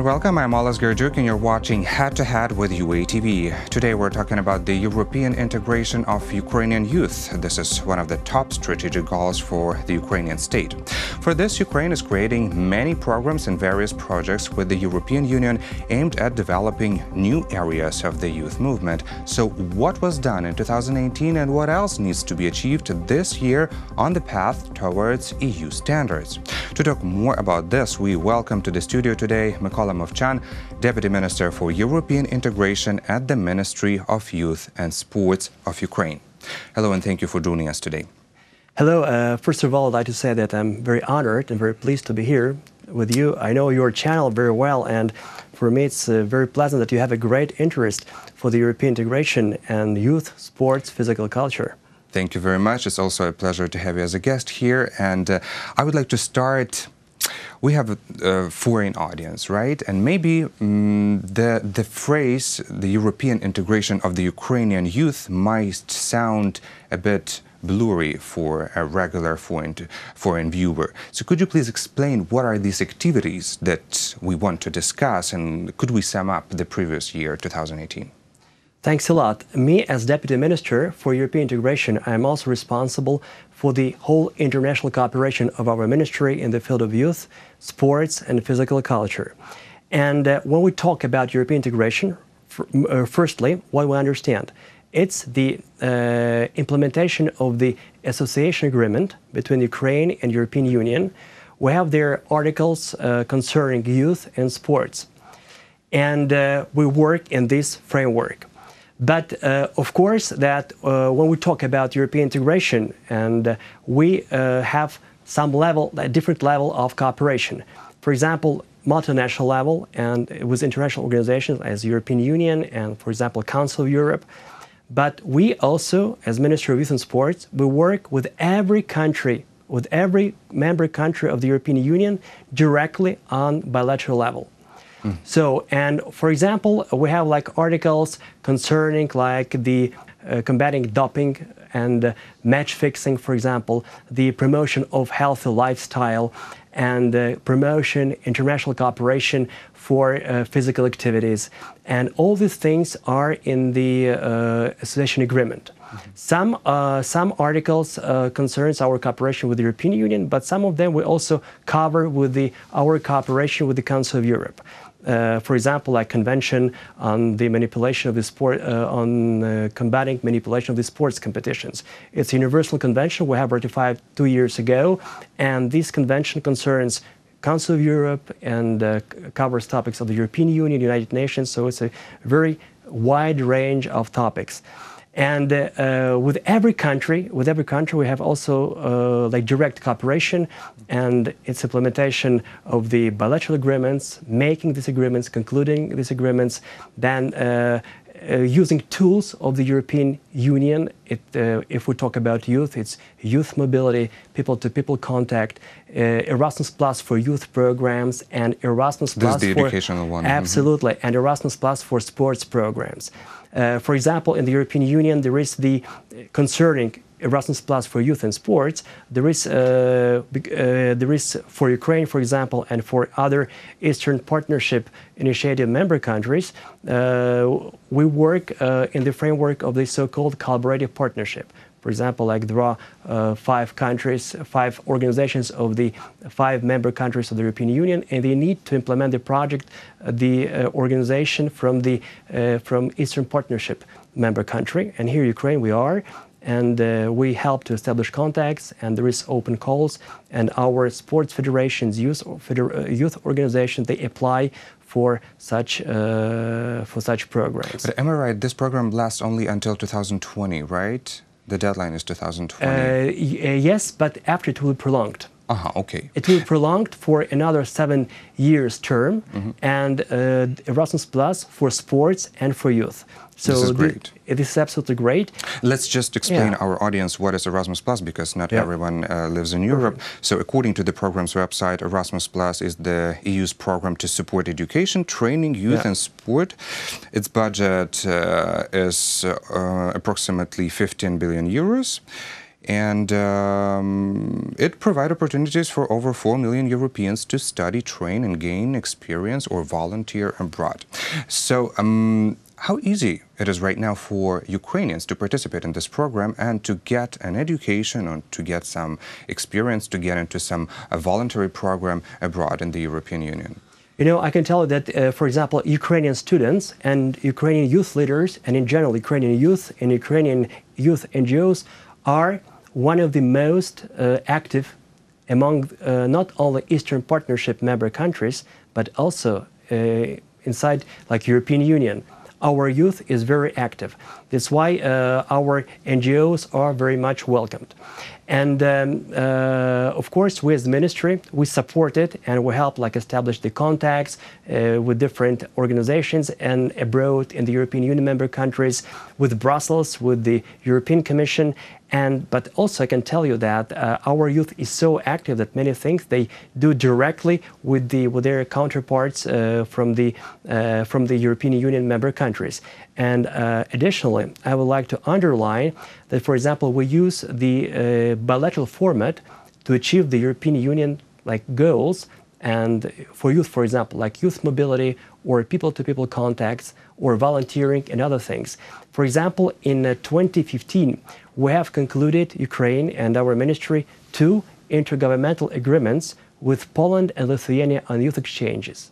and welcome. I'm Olas Gerjuk and you're watching Head to Head with UATV. Today we're talking about the European integration of Ukrainian youth. This is one of the top strategic goals for the Ukrainian state. For this, Ukraine is creating many programs and various projects with the European Union aimed at developing new areas of the youth movement. So what was done in 2018 and what else needs to be achieved this year on the path towards EU standards? To talk more about this, we welcome to the studio today Mykola Movchan, Deputy Minister for European Integration at the Ministry of Youth and Sports of Ukraine. Hello and thank you for joining us today. Hello. First of all, I'd like to say that I'm very honored and very pleased to be here with you. I know your channel very well, and for me it's very pleasant that you have a great interest for the European integration and youth, sports, physical culture. Thank you very much. It's also a pleasure to have you as a guest here. And I would like to start. We have a foreign audience, right? And maybe the phrase, the European integration of the Ukrainian youth, might sound a bit blurry for a regular foreign viewer. So could you please explain what are these activities that we want to discuss, and could we sum up the previous year, 2018? Thanks a lot. Me, as Deputy Minister for European Integration, I am also responsible for the whole international cooperation of our ministry in the field of youth, sports and physical culture. And when we talk about European integration, firstly, what we understand, it's the implementation of the association agreement between Ukraine and European Union. We have their articles concerning youth and sports. And we work in this framework. But of course, that when we talk about European integration, and we have some level, a different level of cooperation. For example, multinational level and with international organizations as European Union and, for example, Council of Europe. But we also, as Ministry of Youth and Sports, we work with every country, with every member country of the European Union directly on bilateral level. So, and for example, we have like articles concerning like the combating doping and match fixing, for example, the promotion of healthy lifestyle and promotion, international cooperation for physical activities. And all these things are in the association agreement. Some articles concerns our cooperation with the European Union, but some of them we also cover with our cooperation with the Council of Europe. For example, like Convention on the manipulation of the sport, on combating manipulation of the sports competitions. It's a universal convention we have ratified 2 years ago, and this convention concerns Council of Europe and covers topics of the European Union, United Nations, so it's a very wide range of topics. And with every country, we have also like direct cooperation and its implementation of the bilateral agreements, making these agreements, concluding these agreements, then using tools of the European Union. If we talk about youth, it's youth mobility, people-to-people contact, Erasmus Plus for youth programs, and Erasmus Plus the educational one. Absolutely, and Erasmus Plus for sports programs. For example, in the European Union, there is the concerning Erasmus Plus for youth and sports. There is for Ukraine, for example, and for other Eastern Partnership Initiative member countries, we work in the framework of the so-called collaborative partnership. For example, like there are 5 countries, 5 organizations of the 5 member countries of the European Union, and they need to implement the project, the organization from Eastern Partnership member country. And here, Ukraine, we are, and we help to establish contacts, and there is open calls, and our sports federations, youth organizations, they apply for such programs. But am I right? This program lasts only until 2020, right? The deadline is 2020. Yes, but after it will be prolonged. Okay. It will be prolonged for another 7 years term, and Erasmus Plus for sports and for youth. So this is great. It is absolutely great. Let's just explain our audience what is Erasmus Plus, because not everyone lives in Europe. So according to the program's website, Erasmus Plus is the EU's program to support education, training, youth and sport. Its budget is approximately 15 billion euros. and it provides opportunities for over 4 million Europeans to study, train, and gain experience or volunteer abroad. So, how easy it is right now for Ukrainians to participate in this program and to get an education or to get some experience, to get into some voluntary program abroad in the European Union? You know, I can tell you that, for example, Ukrainian students and Ukrainian youth leaders, and in general, Ukrainian youth and Ukrainian youth NGOs are one of the most active among not only Eastern Partnership member countries, but also inside like European Union. Our youth is very active. That's why our NGOs are very much welcomed. And of course, we as the ministry, we support it and we help like establish the contacts with different organizations and abroad in the European Union member countries, with Brussels, with the European Commission. But also I can tell you that our youth is so active that many things they do directly with their counterparts from the European Union member countries. And additionally, I would like to underline that, for example, we use the bilateral format to achieve the European Union like goals. And for youth, for example, like youth mobility or people-to-people contacts or volunteering and other things. For example, in 2015, we have concluded, Ukraine and our ministry, 2 intergovernmental agreements with Poland and Lithuania on youth exchanges.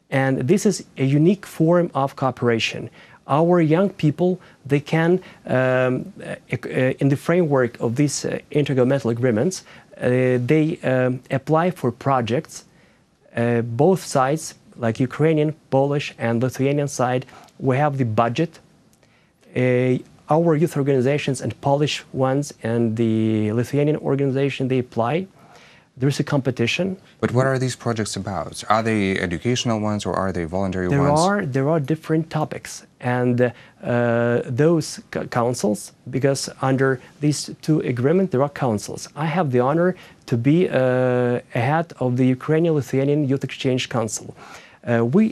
And this is a unique form of cooperation. Our young people, they can, in the framework of these intergovernmental agreements, they apply for projects. Both sides, like Ukrainian, Polish, and Lithuanian side, we have the budget. Our youth organizations and Polish ones and the Lithuanian organization, they apply. There's a competition. But what are these projects about? Are they educational ones or are they voluntary ones? There are different topics. And those councils, because under these 2 agreements, there are councils. I have the honor to be head of the Ukrainian-Lithuanian Youth Exchange Council. We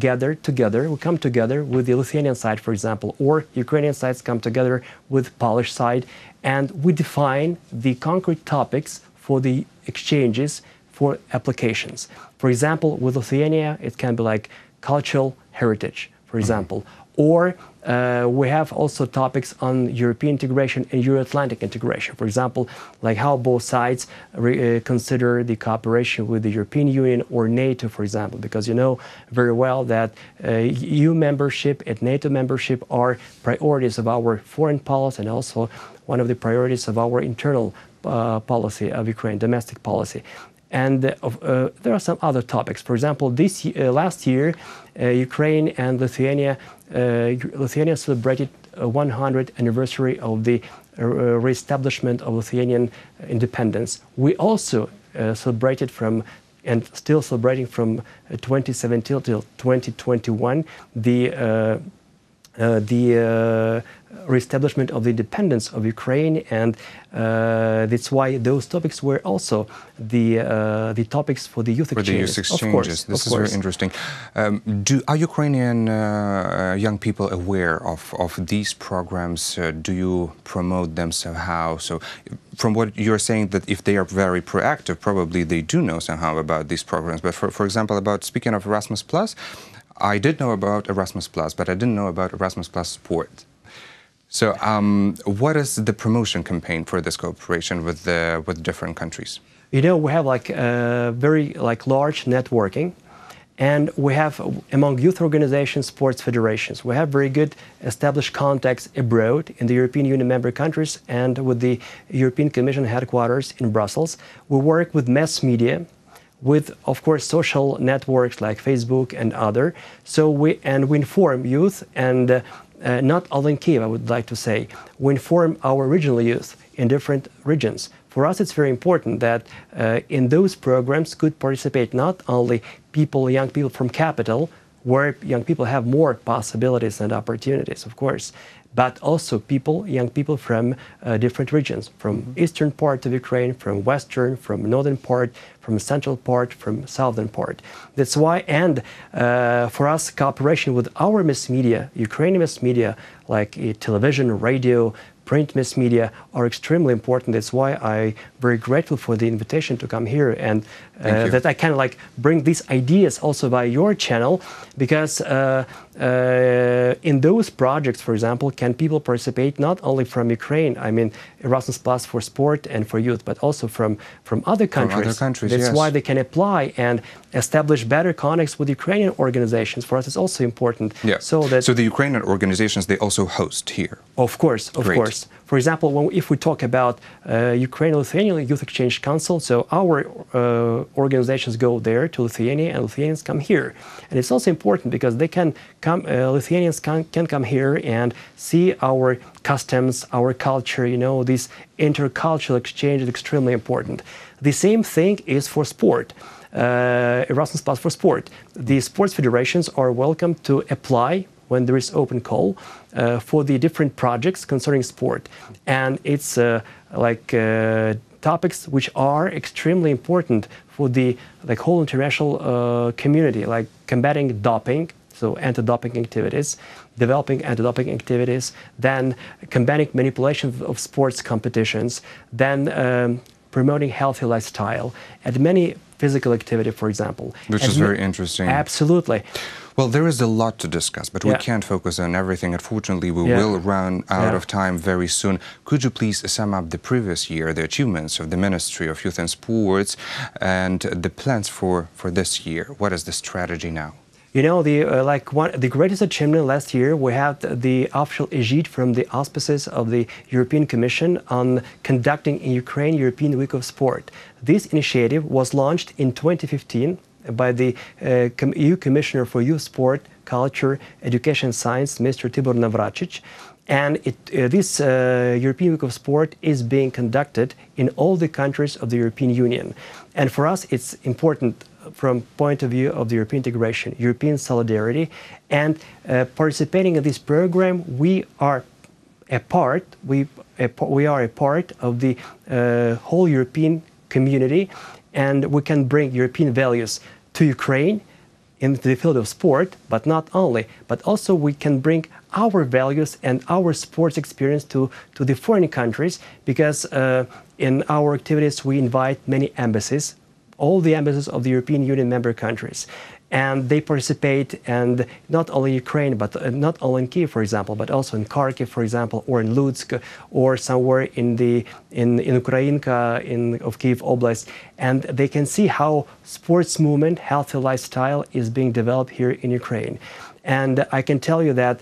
gather together, we come together with the Lithuanian side, for example, or Ukrainian sides come together with Polish side, and we define the concrete topics for the exchanges for applications. For example, with Lithuania, it can be like cultural heritage, for example, or we have also topics on European integration and Euro-Atlantic integration. For example, like how both sides consider the cooperation with the European Union or NATO, for example, because you know very well that EU membership and NATO membership are priorities of our foreign policy and also one of the priorities of our internal policy of Ukraine, domestic policy. And there are some other topics. For example, last year, Ukraine and Lithuania celebrated 100th anniversary of the re-establishment of Lithuanian independence. We also celebrated and still celebrating from 2017 till 2021 the re-establishment of the independence of Ukraine, and that's why those topics were also the topics for the youth exchanges. For the youth exchanges. This is very interesting. Are Ukrainian young people aware of these programs? Do you promote them somehow? So, from what you're saying, that if they are very proactive, probably they do know somehow about these programs. But for example, speaking of Erasmus Plus, I did know about Erasmus Plus, but I didn't know about Erasmus Plus Sport. So, what is the promotion campaign for this cooperation with different countries? You know, we have like very large networking, and we have among youth organizations, sports federations. We have very good established contacts abroad in the European Union member countries and with the European Commission headquarters in Brussels. We work with mass media, with, of course, social networks like Facebook and other. So we inform youth, and not only in Kiev, I would like to say, we inform our regional youth in different regions. For us, it's very important that in those programs could participate not only young people from capital, where young people have more possibilities and opportunities, of course, but also young people from different regions, from eastern part of Ukraine, from western, from northern part, from central part, from southern part. That's why, and for us, cooperation with our mass media, Ukrainian mass media, like television, radio, print mass media are extremely important. That's why I'm very grateful for the invitation to come here, and that I can like bring these ideas also by your channel, because in those projects, for example, can people participate not only from Ukraine, I mean Erasmus Plus for sport and for youth, but also from other countries. From other countries, That's yes. why they can apply and establish better connects with Ukrainian organizations. For us, it's also important. Yeah. So the Ukrainian organizations, they also host here. Of course, of Great. course. For example, if we talk about Ukraine-Lithuanian Youth Exchange Council, so our organizations go there to Lithuania, and Lithuanians come here. And it's also important because they can come, Lithuanians can come here and see our customs, our culture. You know, this intercultural exchange is extremely important. The same thing is for sport. Erasmus Plus for sport. The sports federations are welcome to apply when there is open call for the different projects concerning sport. And it's topics which are extremely important for the whole international community, like combating doping, so anti-doping activities, developing anti-doping activities, then combating manipulation of sports competitions, then promoting healthy lifestyle, and many physical activity, for example. Which is very interesting. Absolutely. Well, there is a lot to discuss, but we can't focus on everything. Unfortunately, we will run out of time very soon. Could you please sum up the previous year, the achievements of the Ministry of Youth and Sports, and the plans for this year? What is the strategy now? You know, the greatest achievement last year, we had the official egide from the auspices of the European Commission on conducting in Ukraine European Week of Sport. This initiative was launched in 2015 by the EU Commissioner for Youth, Sport, Culture, Education and Science, Mr. Tibor Navracic. And this European Week of Sport is being conducted in all the countries of the European Union. And for us, it's important from point of view of the European integration, European solidarity, and participating in this program, we are a part. We are a part of the whole European community, and we can bring European values to Ukraine in the field of sport, but not only, but also we can bring our values and our sports experience to the foreign countries, because in our activities we invite many embassies, all the embassies of the European Union member countries, and they participate, and not only Ukraine, but not only in Kyiv, for example, but also in Kharkiv, for example, or in Lutsk, or somewhere in Ukrainka of Kyiv Oblast, and they can see how sports movement, healthy lifestyle is being developed here in Ukraine. And I can tell you that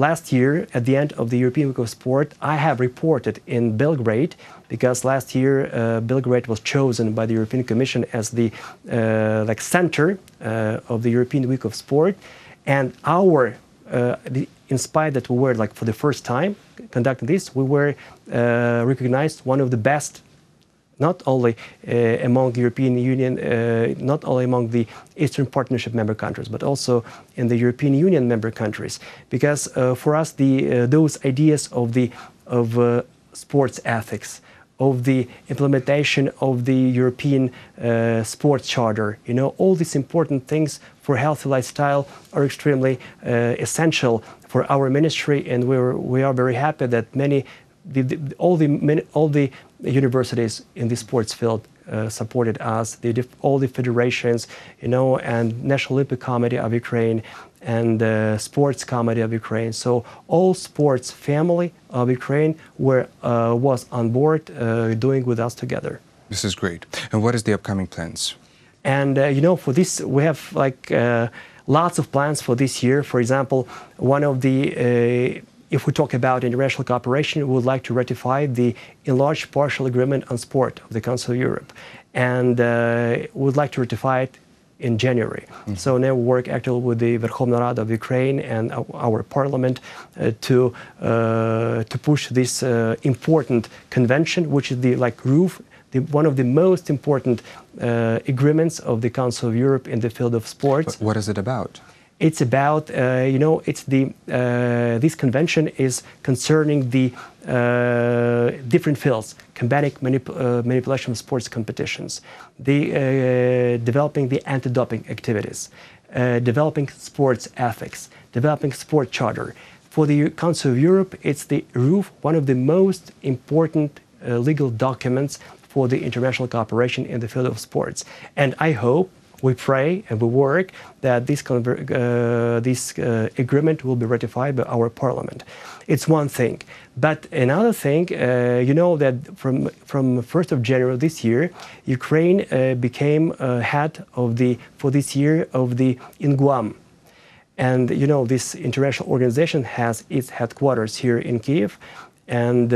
last year, at the end of the European Week of Sport, I have reported in Belgrade, because last year Belgrade was chosen by the European Commission as the center of the European Week of Sport, and in spite that we were for the first time conducting this, we were recognized one of the best, not only among the European Union, not only among the Eastern Partnership member countries, but also in the European Union member countries, because for us those ideas of sports ethics, of the implementation of the European Sports Charter, you know, all these important things for healthy lifestyle are extremely essential for our ministry, and we are very happy that all the universities in the sports field supported us, all the federations, you know, and National Olympic Committee of Ukraine and Sports Committee of Ukraine. So all sports family of Ukraine was on board doing with us together. This is great. And what is the upcoming plans? And you know, for this we have lots of plans for this year. For example, one of the if we talk about international cooperation, we would like to ratify the enlarged partial agreement on sport of the Council of Europe, and we would like to ratify it in January. So now we work actively with the Verkhovna Rada of Ukraine and our parliament to push this important convention, which is the one of the most important agreements of the Council of Europe in the field of sports. But what is it about? It's about, you know, this convention is concerning the different fields, combating manipulation of sports competitions, developing the anti-doping activities, developing sports ethics, developing sport charter. For the Council of Europe, it's the RUF, one of the most important legal documents for the international cooperation in the field of sports. And I hope, we pray and we work that this agreement will be ratified by our parliament. It's one thing. But another thing, you know that from 1st of January this year, Ukraine became head of for this year in Guam. And you know, this international organization has its headquarters here in Kyiv. And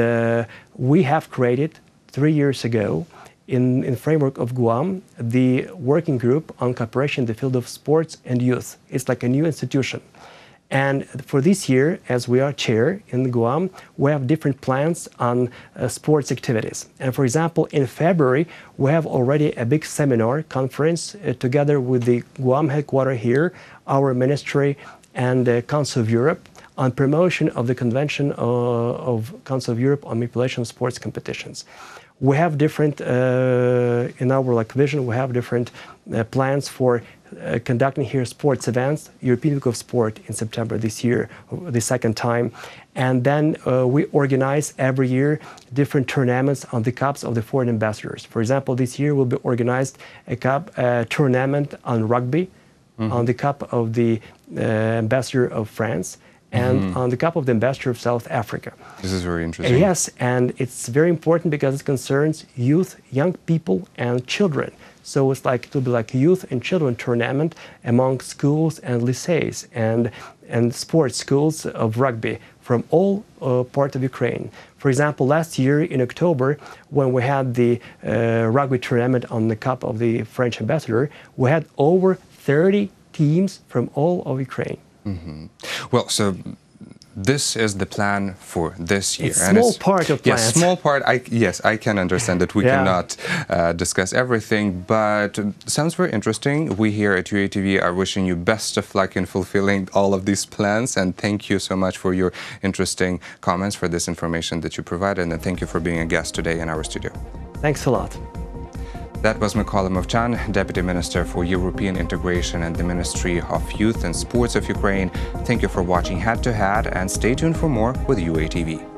we have created 3 years ago, in framework of Guam, the working group on cooperation in the field of sports and youth. It's like a new institution. And for this year, as we are chair in Guam, we have different plans on sports activities. And for example, in February, we have already a big seminar conference together with the Guam headquarters here, our ministry, and the Council of Europe on promotion of the Convention of Council of Europe on Manipulation of Sports Competitions. We have different, in our vision, we have different plans for conducting here sports events, European Week of Sport in September this year, the second time. And then we organize every year different tournaments on the cups of the foreign ambassadors. For example, this year will be organized a tournament on rugby, on the cup of the ambassador of France, and on the cup of the ambassador of South Africa. This is very interesting. Yes, and it's very important because it concerns youth, young people, and children. So it's like, it will be like a youth and children tournament among schools and lycées and sports schools of rugby from all parts of Ukraine. For example, last year in October, when we had the rugby tournament on the cup of the French ambassador, we had over 30 teams from all of Ukraine. Well, so this is the plan for this year. It's a small part of plans. Yes, small part. Yes, I can understand that we cannot discuss everything, but sounds very interesting. We here at UATV are wishing you best of luck in fulfilling all of these plans, and thank you so much for your interesting comments, for this information that you provided, and thank you for being a guest today in our studio. Thanks a lot. That was Mykola Movchan, Deputy Minister for European Integration and the Ministry of Youth and Sports of Ukraine. Thank you for watching Head to Head, and stay tuned for more with UATV.